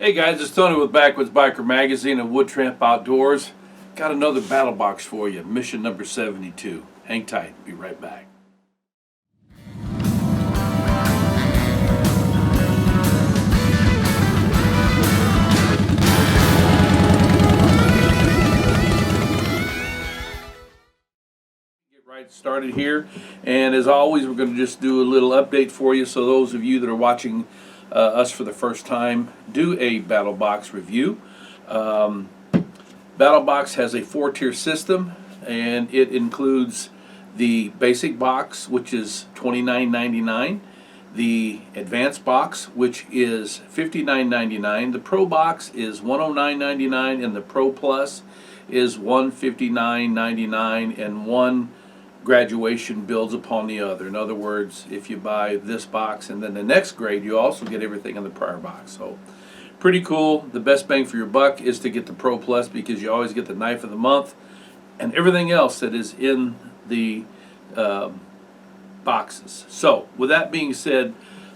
Hey guys, it's Tony with Backwoods Biker Magazine and Wood Tramp Outdoors. Got another battle box for you, mission number 72. Hang tight, be right back. Get right started here, and as always, we're going to just do a little update for you. So those of you that are watching us for the first time, do a battle box review. BattlBox has a 4-tier system, and it includes the basic box, which is $29.99, the advanced box, which is $59.99, the Pro box is $109.99, and the Pro Plus is $159.99, and one graduation builds upon the other. In other words, if you buy this box and then the next grade, you also get everything in the prior box. So pretty cool. The best bang for your buck is to get the Pro Plus, because you always get the knife of the month and everything else that is in the boxes. So with that being said,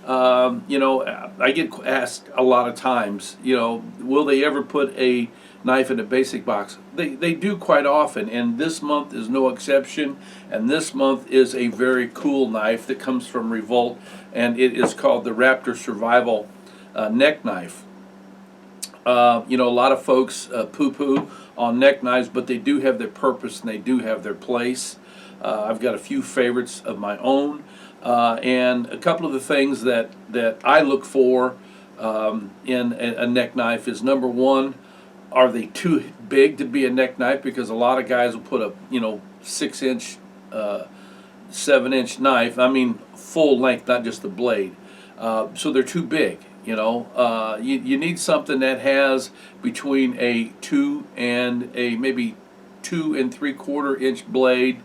I get asked a lot of times, will they ever put a knife in a basic box? They do quite often, and this month is no exception. And this month is a very cool knife that comes from Revolt, and it is called the Raptor Survival neck knife. A lot of folks poo-poo on neck knives, but they do have their purpose and they do have their place. I've got a few favorites of my own, and a couple of the things that I look for in a neck knife is, number one, are they too big to be a neck knife? Because a lot of guys will put a 6-inch, 7-inch knife. I mean full length, not just the blade. So they're too big. You need something that has between a 2 and a maybe 2 3/4 inch blade.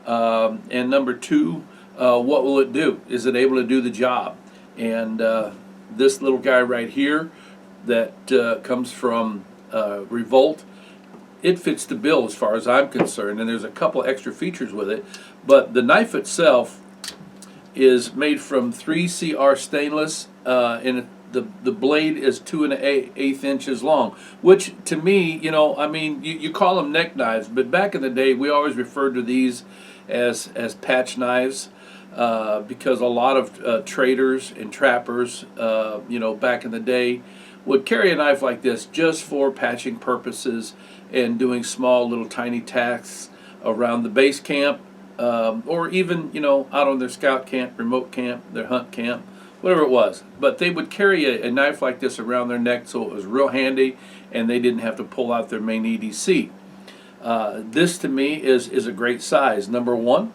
And number two, what will it do? Is it able to do the job? And this little guy right here that comes from Revolt, it fits the bill as far as I'm concerned, and there's a couple extra features with it. But the knife itself is made from 3CR stainless, and the blade is 2 1/8 inches long, which to me, you call them neck knives, but back in the day we always referred to these as patch knives, because a lot of traders and trappers, back in the day, would carry a knife like this just for patching purposes and doing small little tiny tasks around the base camp, or even out on their scout camp, remote camp, their hunt camp, whatever it was. But they would carry a knife like this around their neck, so it was real handy and they didn't have to pull out their main EDC. This to me is a great size. Number one,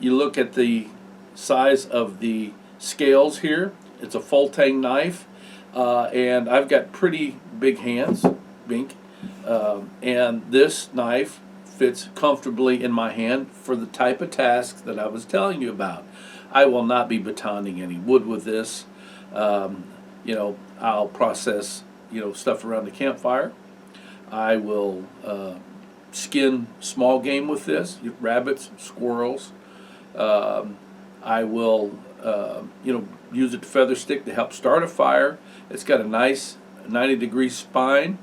you look at the size of the scales here. It's a full tang knife, and I've got pretty big hands, bink, and this knife fits comfortably in my hand for the type of tasks that I was telling you about. I will not be batoning any wood with this. I'll process stuff around the campfire. I will skin small game with this, rabbits, squirrels. I will use a feather stick to help start a fire. It's got a nice 90-degree spine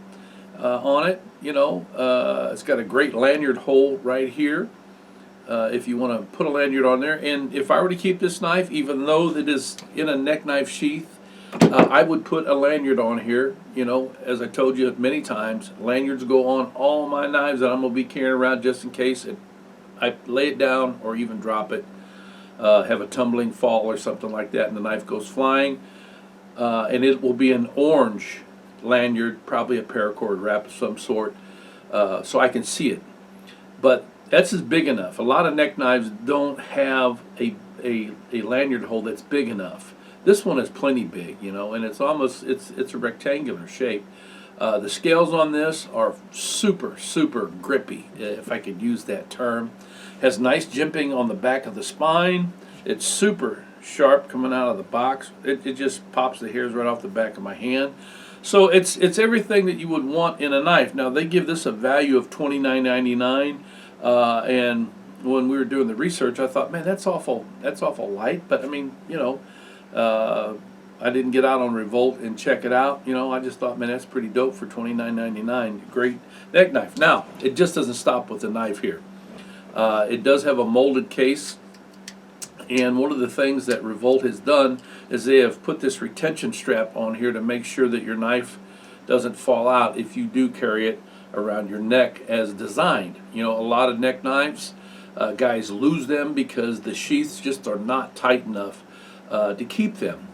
on it. It's got a great lanyard hole right here, if you want to put a lanyard on there. And if I were to keep this knife, even though it is in a neck knife sheath, I would put a lanyard on here. As I told you many times, lanyards go on all my knives that I'm going to be carrying around, just in case I lay it down or even drop it, have a tumbling fall or something like that, and the knife goes flying. And it will be an orange lanyard, probably a paracord wrap of some sort, so I can see it. But that's as big enough. A lot of neck knives don't have a lanyard hole that's big enough. This one is plenty big, and it's a rectangular shape. The scales on this are super, super grippy, if I could use that term. Has nice jimping on the back of the spine. It's super sharp coming out of the box. It just pops the hairs right off the back of my hand. So it's everything that you would want in a knife. Now they give this a value of $29.99, and when we were doing the research, I thought, man, that's awful light. But I mean, I didn't get out on Revolt and check it out. You know, I just thought, man, that's pretty dope for $29.99. Great neck knife. Now, it just doesn't stop with the knife here. It does have a molded case, and one of the things that Revolt has done is they have put this retention strap on here to make sure that your knife doesn't fall out if you do carry it around your neck as designed. You know, a lot of neck knives, guys lose them because the sheaths just are not tight enough to keep them.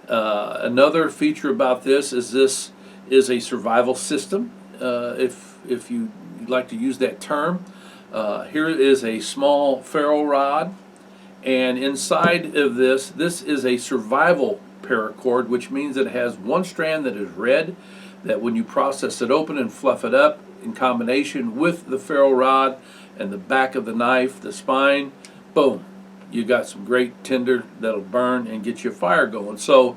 Another feature about this is a survival system, if you like to use that term. Here is a small ferro rod, and inside of this is a survival paracord, which means that it has one strand that is red, that when you process it open and fluff it up in combination with the ferro rod and the back of the knife, the spine, boom, you got some great tinder that'll burn and get your fire going. So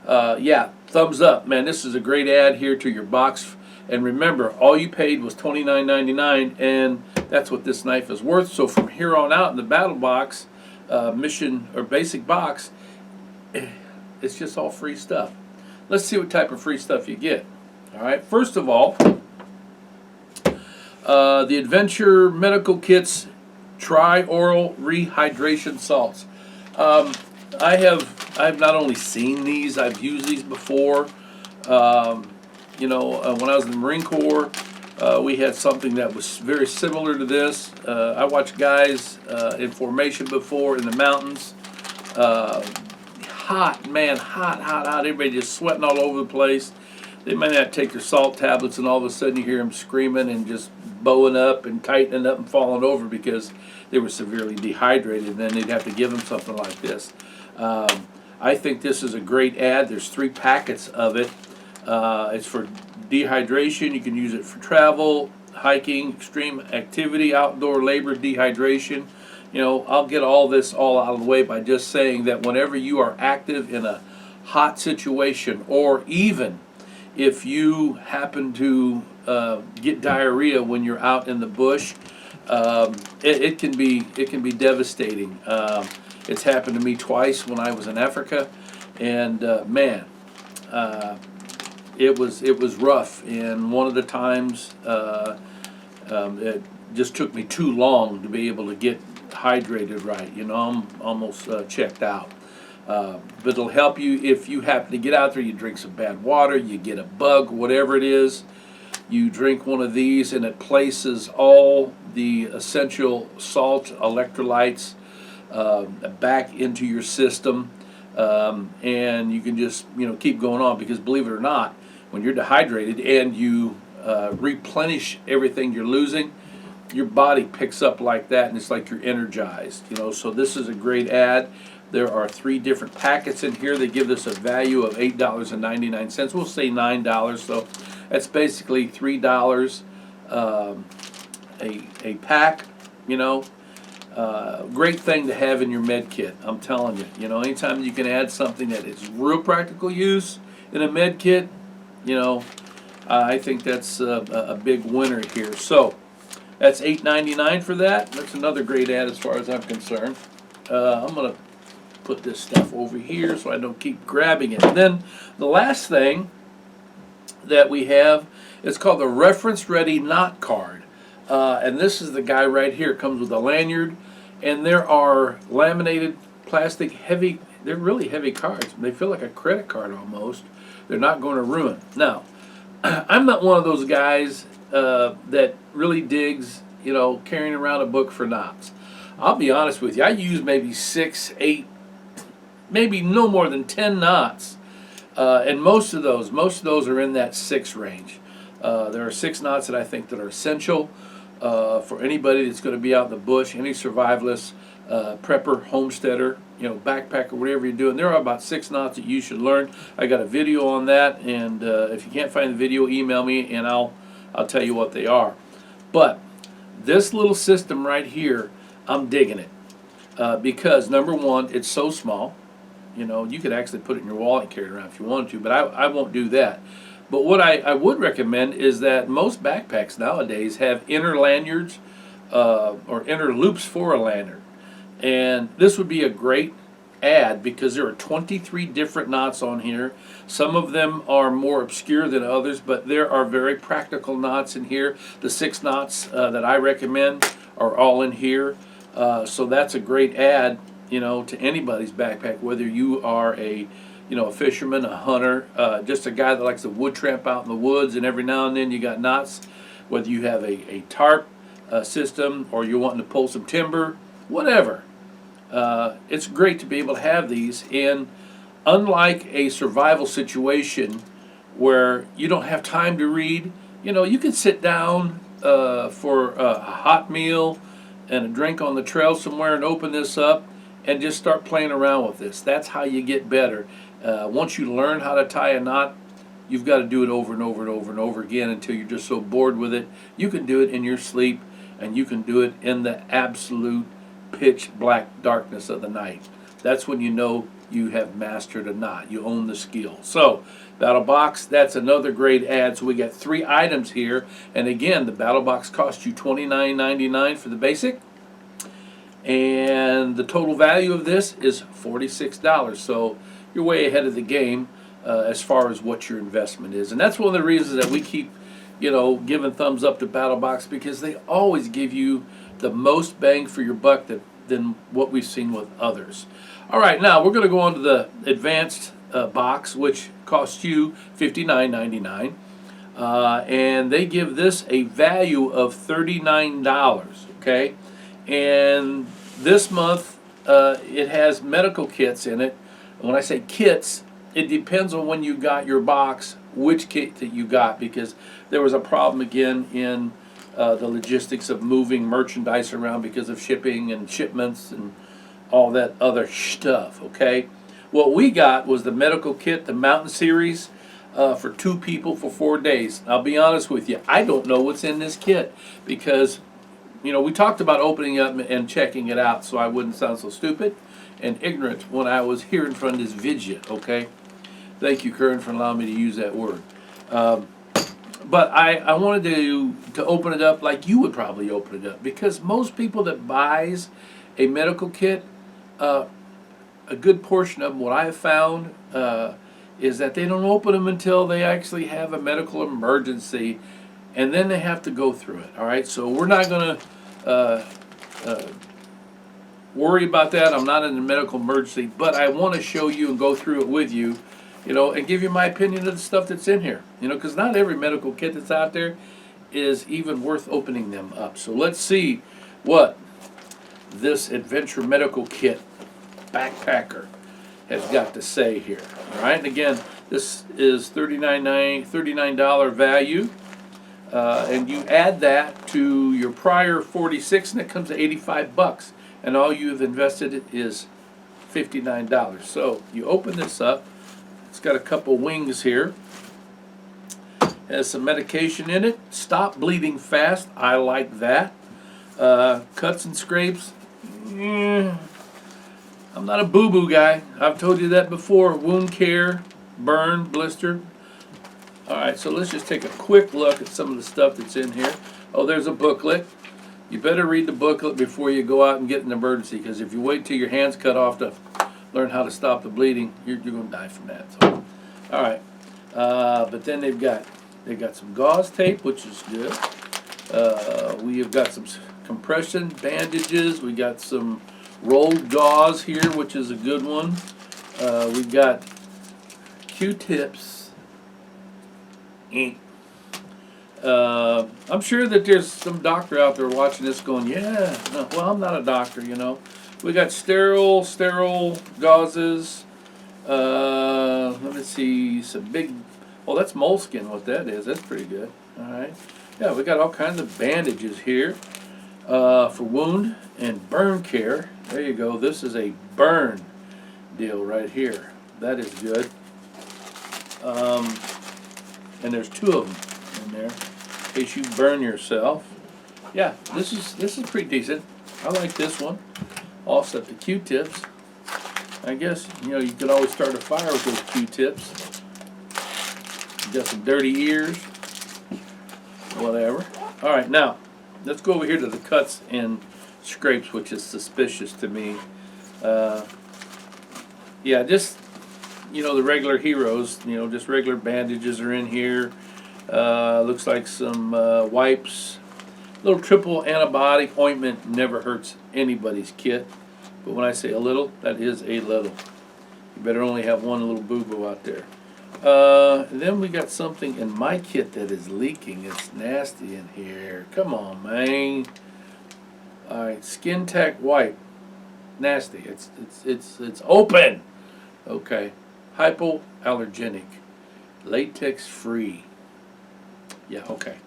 yeah, thumbs up, man. This is a great add here to your box. And remember, all you paid was $29.99, and that's what this knife is worth. So from here on out in the BattlBox Mission or Basic Box, it's just all free stuff. Let's see what type of free stuff you get. All right, first of all, the Adventure Medical Kits Tri-Oral Rehydration Salts. I have not only seen these, I've used these before. You know, when I was in the Marine Corps, we had something that was very similar to this. I watched guys in formation before in the mountains. Hot, man, hot. Everybody just sweating all over the place. They might not take their salt tablets, and all of a sudden you hear them screaming and just bowing up and tightening up and falling over because they were severely dehydrated. And then they'd have to give them something like this. I think this is a great add. There's 3 packets of it. It's for dehydration. You can use it for travel, hiking, extreme activity, outdoor labor, dehydration. You know, I'll get all this all out of the way by just saying that whenever you are active in a hot situation, or even if you happen to get diarrhea when you're out in the bush, it can be devastating. It's happened to me twice when I was in Africa, and man, it was rough. And one of the times, it just took me too long to be able to get hydrated right. You know, I'm almost checked out. But it'll help you if you happen to get out there, you drink some bad water, you get a bug, whatever it is, you drink one of these and it places all the essential salt, electrolytes back into your system, and you can just, you know, keep going on, because believe it or not, when you're dehydrated and you replenish everything you're losing, your body picks up like that, and it's like you're energized, you know. So this is a great add. There are 3 different packets in here. They give this a value of $8.99. We'll say $9, so that's basically $3 a pack, you know. Great thing to have in your med kit, I'm telling you. You know, anytime you can add something that is real practical use in a med kit, you know, I think that's a big winner here. So that's $8.99 for that. That's another great ad as far as I'm concerned. I'm going to put this stuff over here so I don't keep grabbing it. And then the last thing that we have is called the Reference Ready Knot Card. And this is the guy right here. It comes with a lanyard, and there are laminated plastic heavy, they're really heavy cards. They feel like a credit card almost. They're not going to ruin. Now, I'm not one of those guys that really digs, you know, carrying around a book for knots. I'll be honest with you, I use maybe 6, 8, maybe no more than 10 knots, and most of those are in that 6 range. There are 6 knots that I think that are essential for anybody that's going to be out in the bush, any survivalist, prepper, homesteader, you know, backpacker, whatever you're doing. There are about 6 knots that you should learn. I got a video on that, and if you can't find the video, email me and I'll tell you what they are. But this little system right here, I'm digging it because number one, it's so small. You know, you could actually put it in your wallet and carry it around if you wanted to, but I won't do that. But what I would recommend is that most backpacks nowadays have inner lanyards or inner loops for a lanyard. And this would be a great ad because there are 23 different knots on here. Some of them are more obscure than others, but there are very practical knots in here. The 6 knots that I recommend are all in here. So that's a great ad, you know, to anybody's backpack, whether you are a a fisherman, a hunter, just a guy that likes to wood tramp out in the woods, and every now and then you got knots, whether you have a tarp system or you're wanting to pull some timber, whatever. It's great to be able to have these, and unlike a survival situation where you don't have time to read, you can sit down for a hot meal and a drink on the trail somewhere and open this up and just start playing around with this. That's how you get better. Once you learn how to tie a knot, you've got to do it over and over and over and over again until you're just so bored with it. You can do it in your sleep, and you can do it in the absolute pitch black darkness of the night. That's when you know you have mastered a knot. You own the skill. So, BattlBox, that's another great ad. So we got 3 items here, and again, the BattlBox costs you $29.99 for the basic, and the total value of this is $46. So you're way ahead of the game as far as what your investment is, and that's one of the reasons that we keep giving thumbs up to BattlBox, because they always give you the most bang for your buck than what we've seen with others. All right, now we're going to go on to the advanced box, which costs you $59.99, and they give this a value of $39. Okay, and this month it has medical kits in it. And when I say kits, it depends on when you got your box, which kit that you got, because there was a problem again in the logistics of moving merchandise around because of shipping and shipments and all that other stuff. Okay, what we got was the medical kit, the Mountain Series, for 2 people for 4 days. I'll be honest with you, I don't know what's in this kit, because we talked about opening up and checking it out so I wouldn't sound so stupid and ignorant when I was here in front of this vidget. Okay, thank you, Kern, for allowing me to use that word. But I wanted to open it up like you would probably open it up, because most people that buys a medical kit, a good portion of them, what I have found, is that they don't open them until they actually have a medical emergency, and then they have to go through it. All right, so we're not going to worry about that. I'm not in a medical emergency, but I want to show you and go through it with you, and give you my opinion of the stuff that's in here, because not every medical kit that's out there is even worth opening them up. So let's see what this Adventure Medical Kit Backpacker has got to say here. All right, and again, this is $39 value, and you add that to your prior 46, and it comes to $85, and all you've invested is $59. So you open this up. It's got a couple wings here. Has some medication in it. Stop bleeding fast. I like that. Cuts and scrapes. I'm not a boo-boo guy. I've told you that before. Wound care, burn, blister. All right, so let's just take a quick look at some of the stuff that's in here. Oh, there's a booklet. You better read the booklet before you go out and get an emergency, because if you wait till your hand's cut off to learn how to stop the bleeding, you're going to die from that. So, all right, but then they've got some gauze tape, which is good. We have got some compression bandages. We got some rolled gauze here, which is a good one. We've got Q-tips. I'm sure that there's some doctor out there watching this going, yeah, no, well, I'm not a doctor, We got sterile gauzes. Let me see, some big, oh, that's moleskin, what that is. That's pretty good. All right. Yeah, we got all kinds of bandages here for wound and burn care. There you go. This is a burn deal right here. That is good. And there's 2 of them in there in case you burn yourself. Yeah, this is pretty decent. I like this one. Offset the Q-tips. I guess you could always start a fire with those Q-tips. You got some dirty ears, whatever. All right, now let's go over here to the cuts and scrapes, which is suspicious to me. yeah, just, the regular heroes, just regular bandages are in here. Looks like some wipes. Little triple antibiotic ointment never hurts anybody's kit. But when I say a little, that is a little. You better only have one little boo-boo out there. Then we got something in my kit that is leaking. It's nasty in here. Come on, man. All right, Skin Tech wipe. Nasty. It's open. Okay. Hypoallergenic. Latex free. Yeah, okay.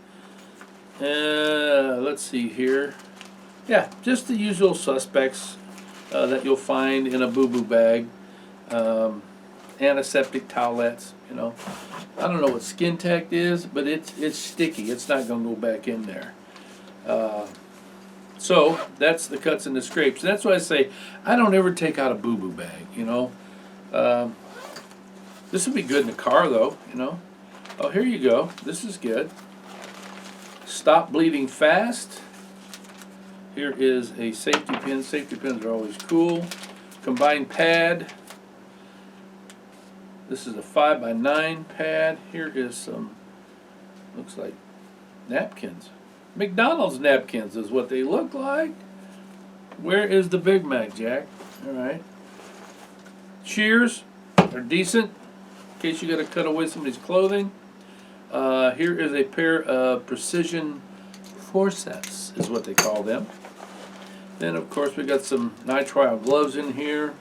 Let's see here. Yeah, just the usual suspects that you'll find in a boo-boo bag. Antiseptic towelettes, I don't know what Skin Tech is, but it's sticky. It's not going to go back in there. So that's the cuts and the scrapes. That's why I say I don't ever take out a boo-boo bag, This would be good in the car, though, Oh, here you go. This is good. Stop bleeding fast. Here is a safety pin. Safety pins are always cool. Combined pad. This is a 5x9 pad. Here is some, looks like napkins. McDonald's napkins is what they look like. Where is the Big Mac, Jack? All right. Shears are decent in case you got to cut away somebody's clothing. Here is a pair of precision forceps, is what they call them. Then, of course, we got some nitrile gloves in here,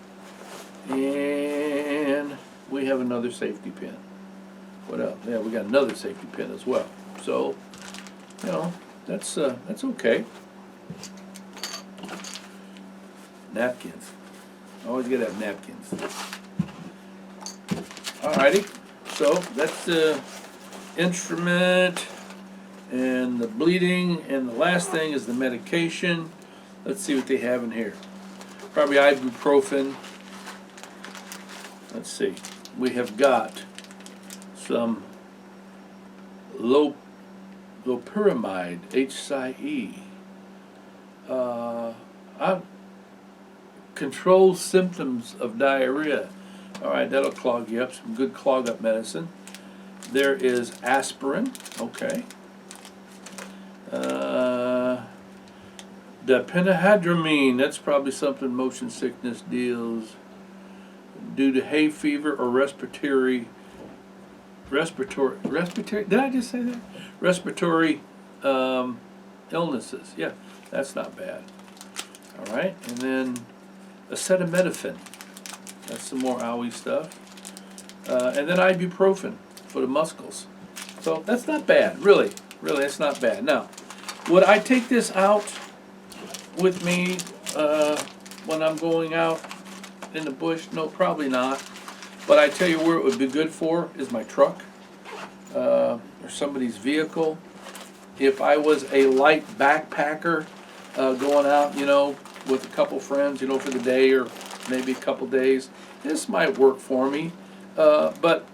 and we have another safety pin. What else? Yeah, we got another safety pin as well. So, that's okay. Napkins. Always gotta have napkins. Alrighty. So that's the instrument and the bleeding, and the last thing is the medication. Let's see what they have in here. Probably ibuprofen. Let's see. We have got some loperamide, HCE. Controls symptoms of diarrhea. All right, that'll clog you up. Some good clog up medicine. There is aspirin. Okay. Diphenhydramine. That's probably something motion sickness deals due to hay fever or respiratory. Did I just say that? Respiratory illnesses. Yeah, that's not bad. All right, and then acetaminophen. That's some more owie stuff. And then ibuprofen for the muscles. So that's not bad, really. Really, it's not bad. Now, would I take this out with me when I'm going out in the bush? No, probably not. But I tell you where it would be good for is my truck or somebody's vehicle. If I was a light backpacker going out, with a couple friends, for the day or maybe a couple days, this might work for me. But,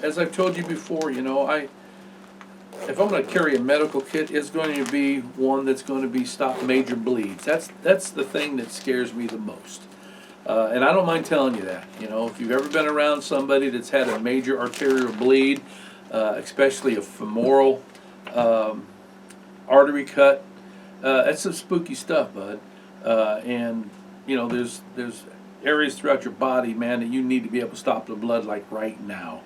as I've told you before, if I'm going to carry a medical kit, it's going to be one that's going to be stop major bleeds. That's the thing that scares me the most. And I don't mind telling you that. If you've ever been around somebody that's had a major arterial bleed, especially a femoral artery cut, that's some spooky stuff, bud. And there's areas throughout your body, man, that you need to be able to stop the blood like right now.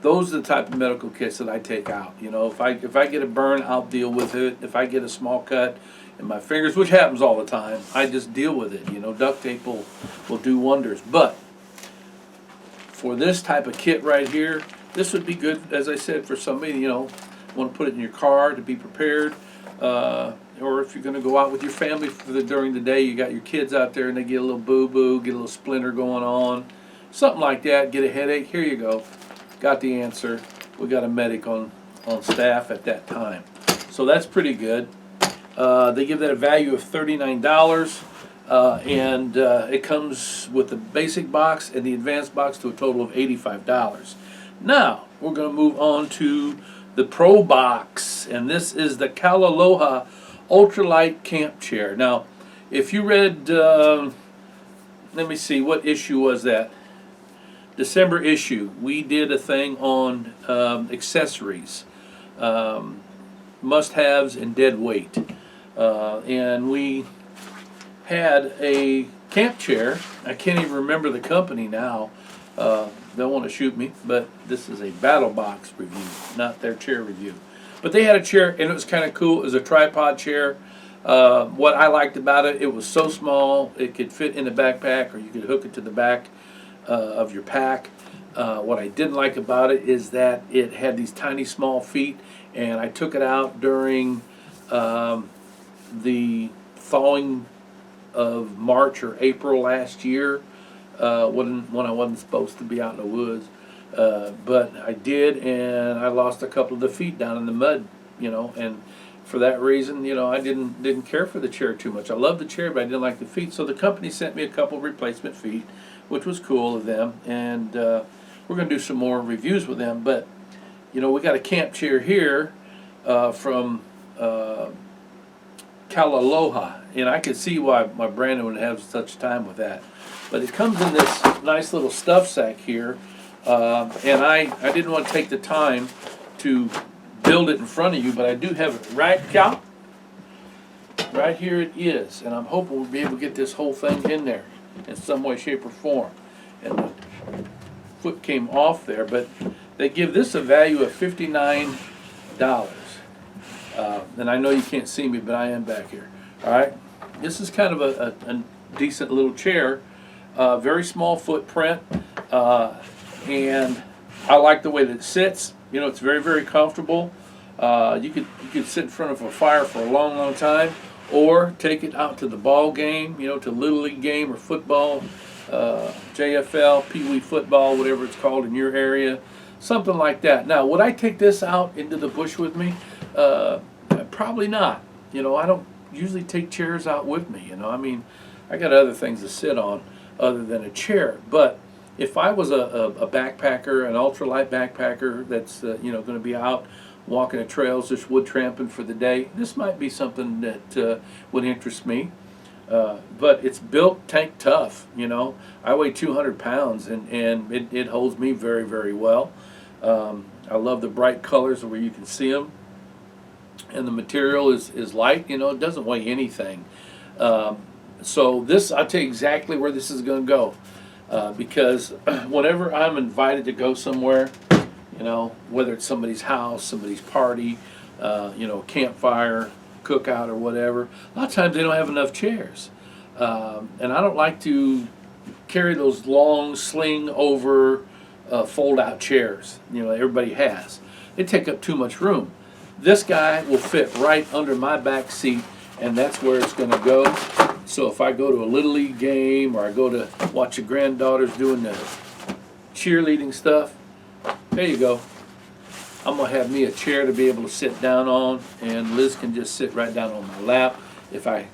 Those are the type of medical kits that I take out. If I get a burn, I'll deal with it. If I get a small cut in my fingers, which happens all the time, I just deal with it. Duct tape will do wonders. But for this type of kit right here, this would be good, as I said, for somebody, want to put it in your car to be prepared. Or if you're going to go out with your family during the day, you got your kids out there and they get a little boo-boo, get a little splinter going on, something like that, get a headache, here you go. Got the answer. We got a medic on staff at that time. So that's pretty good. They give that a value of $39, and it comes with the basic box and the advanced box to a total of $85. Now, we're going to move on to the Pro Box, and this is the Kalaloha Ultralight Camp Chair. Now, if you read let me see, what issue was that? December issue. We did a thing on accessories, must-haves and dead weight, and we had a camp chair. I can't even remember the company now. They'll want to shoot me, but this is a BattlBox review, not their chair review. But they had a chair, and it was kind of cool. It was a tripod chair. What I liked about it, it was so small, it could fit in a backpack, or you could hook it to the back of your pack. What I didn't like about it is that it had these tiny small feet, and I took it out during the thawing of March or April last year, when I wasn't supposed to be out in the woods. But I did, and I lost a couple of the feet down in the mud, and for that reason, I didn't care for the chair too much. I loved the chair, but I didn't like the feet. So the company sent me a couple of replacement feet, which was cool of them, and we're going to do some more reviews with them. But we got a camp chair here from Kalaloha, and I could see why my Brandon would have such time with that. But it comes in this nice little stuff sack here, and I didn't want to take the time to build it in front of you, but I do have it right here it is, and I'm hoping we'll be able to get this whole thing in there in some way, shape, or form. And the foot came off there, but they give this a value of $59. And I know you can't see me, but I am back here. All right, this is kind of a decent little chair, very small footprint, and I like the way that it sits. It's very, very comfortable. You could sit in front of a fire for a long, long time, or take it out to the ball game, to Little League game or football, JFL, Pee Wee football, whatever it's called in your area, something like that. Now, would I take this out into the bush with me? Probably not. I don't usually take chairs out with me. I got other things to sit on other than a chair. But if I was a backpacker, an ultralight backpacker that's going to be out walking the trails, just wood tramping for the day, this might be something that would interest me. But it's built tank tough. I weigh 200 pounds, and it holds me very, very well. I love the bright colors where you can see them, and the material is light. It doesn't weigh anything. So this, I'll tell you exactly where this is going to go, because whenever I'm invited to go somewhere, whether it's somebody's house, somebody's party, campfire, cookout, or whatever, a lot of times they don't have enough chairs, and I don't like to carry those long sling over fold out chairs everybody has. They take up too much room. This guy will fit right under my back seat, and that's where it's going to go. So if I go to a Little League game, or I go to watch the granddaughters doing the cheerleading stuff, there you go. I'm going to have me a chair to be able to sit down on, and Liz can just sit right down on my lap if I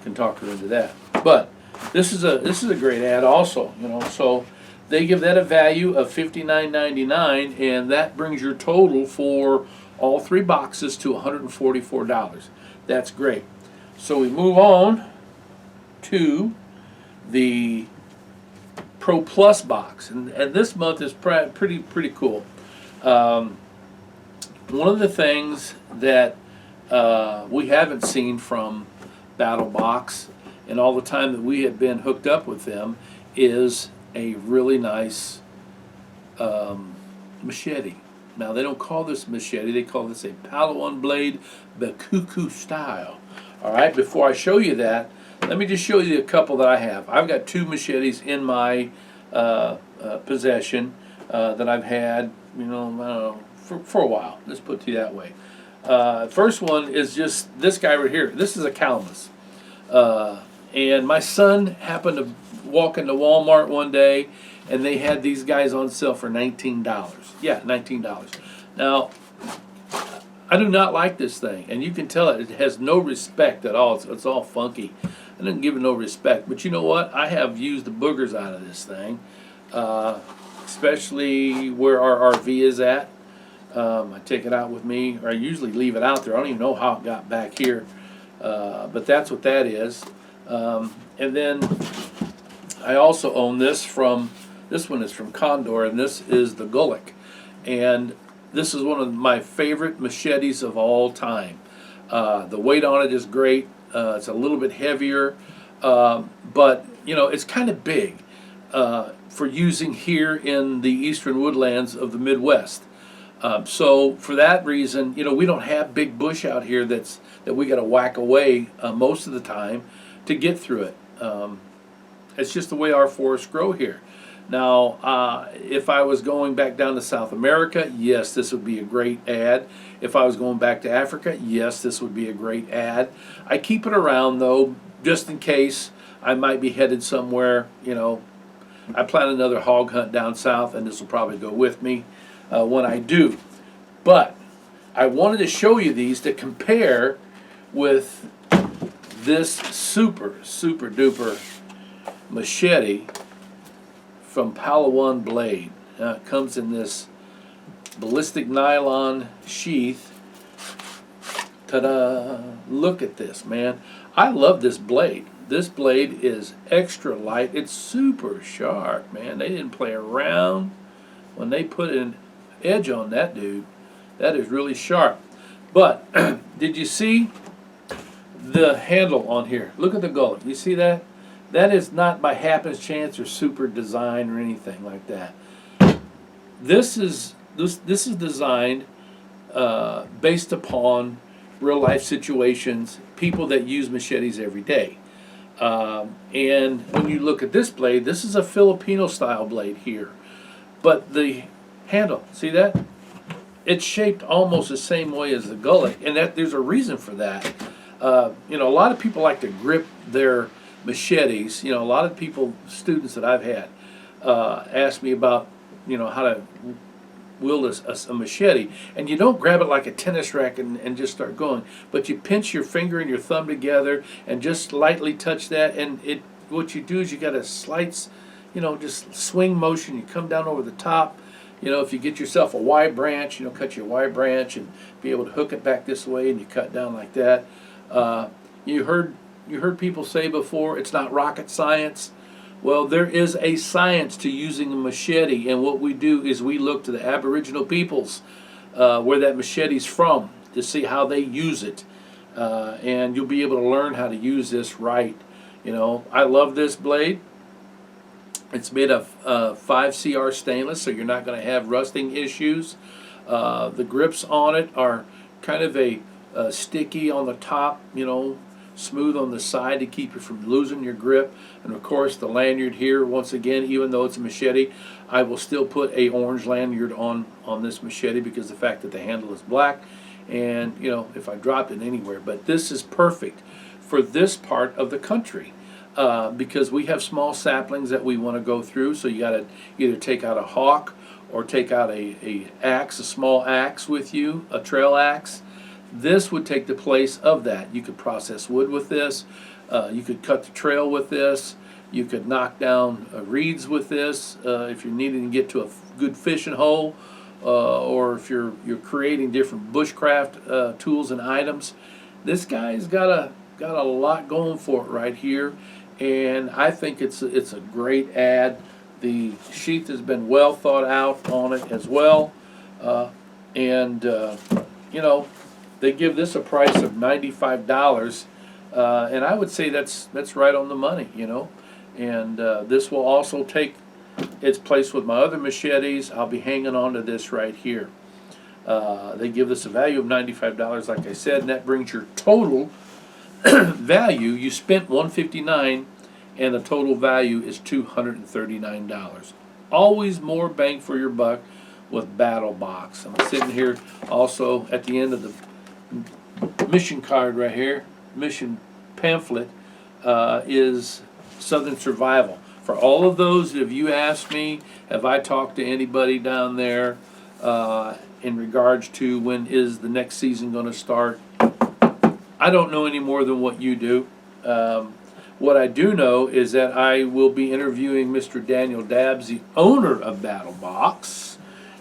can talk her into that. But this is a great ad also, so they give that a value of $59.99, and that brings your total for all three boxes to $144. That's great. So we move on to the Pro Plus box, and this month is pretty cool. One of the things that we haven't seen from BattlBox in all the time that we have been hooked up with them is a really nice machete. Now, they don't call this machete, they call this a Palawan blade Bakuku style. All right, before I show you that, let me just show you a couple that I have. I've got two machetes in my possession that I've had, I don't know, for a while. Let's put it that way. First one is just this guy right here. This is a Calamus. And my son happened to walk into Walmart one day, and they had these guys on sale for $19. Yeah, $19. Now, I do not like this thing, and you can tell it has no respect at all. It's all funky. I didn't give it no respect, but you know what? I have used the boogers out of this thing, especially where our RV is at. I take it out with me, or I usually leave it out there. I don't even know how it got back here, but that's what that is. And then I also own this one is from Condor, and this is the Gulick. And this is one of my favorite machetes of all time. The weight on it is great. It's a little bit heavier, but it's kind of big for using here in the eastern woodlands of the Midwest. So for that reason, we don't have big bush out here that we got to whack away most of the time to get through it. It's just the way our forests grow here. Now, if I was going back down to South America, yes, this would be a great ad. If I was going back to Africa, yes, this would be a great ad. I keep it around, though, just in case I might be headed somewhere. I plan another hog hunt down south, and this will probably go with me when I do. But I wanted to show you these to compare with this super duper machete from Palawan Blade. It comes in this ballistic nylon sheath. Ta-da! Look at this, man. I love this blade. This blade is extra light. It's super sharp, man. They didn't play around when they put an edge on that dude. That is really sharp. But did you see the handle on here? Look at the gullet. You see that? That is not by happenstance or super design or anything like that. This is designed based upon real life situations, people that use machetes every day. And when you look at this blade, this is a Filipino style blade here. But the handle, see that? It's shaped almost the same way as the gullet, and that there's a reason for that. A lot of people like to grip their machetes. A lot of students that I've had, ask me about, how to wield a machete. And you don't grab it like a tennis racket and just start going, but you pinch your finger and your thumb together and just lightly touch that. And what you do is you got a slight, just swing motion. You come down over the top. If you get yourself a Y branch, cut your Y branch and be able to hook it back this way, and you cut down like that. You heard people say before, it's not rocket science. Well, there is a science to using a machete, and what we do is we look to the Aboriginal peoples where that machete's from to see how they use it, and you'll be able to learn how to use this right. I love this blade. It's made of 5CR stainless, so you're not going to have rusting issues. The grips on it are kind of a sticky on the top, smooth on the side to keep you from losing your grip. And of course the lanyard here, once again, even though it's a machete, I will still put a orange lanyard on this machete because the fact that the handle is black, and if I dropped it anywhere. But this is perfect for this part of the country. Because we have small saplings that we want to go through, so you got to either take out a hawk or take out a small axe with you, a trail axe. This would take the place of that. You could process wood with this. You could cut the trail with this. You could knock down reeds with this if you're needing to get to a good fishing hole, or if you're creating different bushcraft tools and items. This guy's got a lot going for it right here. And I think it's a great ad. The sheath has been well thought out on it as well, and they give this a price of $95, and I would say that's right on the money, And this will also take its place with my other machetes. I'll be hanging on to this right here. They give this a value of $95, like I said, and that brings your total value. You spent $159, and the total value is $239. Always more bang for your buck with BattlBox. I'm sitting here also at the end of the mission card right here. Mission pamphlet is Southern Survival. For all of those, if you ask me, have I talked to anybody down there in regards to when is the next season going to start? I don't know any more than what you do. What I do know is that I will be interviewing Mr. Daniel Dabbs, the owner of BattlBox,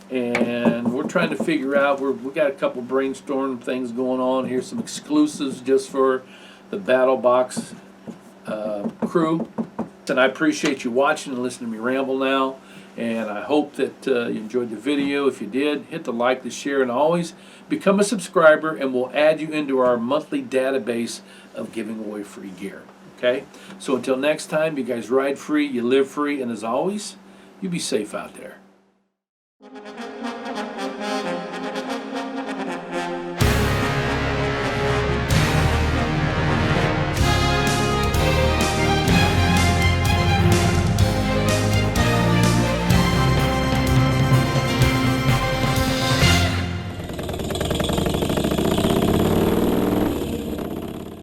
and we're trying to figure out, we got a couple brainstorm things going on here, some exclusives just for the BattlBox crew, And I appreciate you watching and listening to me ramble now. And I hope that you enjoyed the video. If you did, hit the like, the share, and always become a subscriber, and we'll add you into our monthly database of giving away free gear. Okay? So until next time, you guys ride free, you live free, and as always, you be safe out there.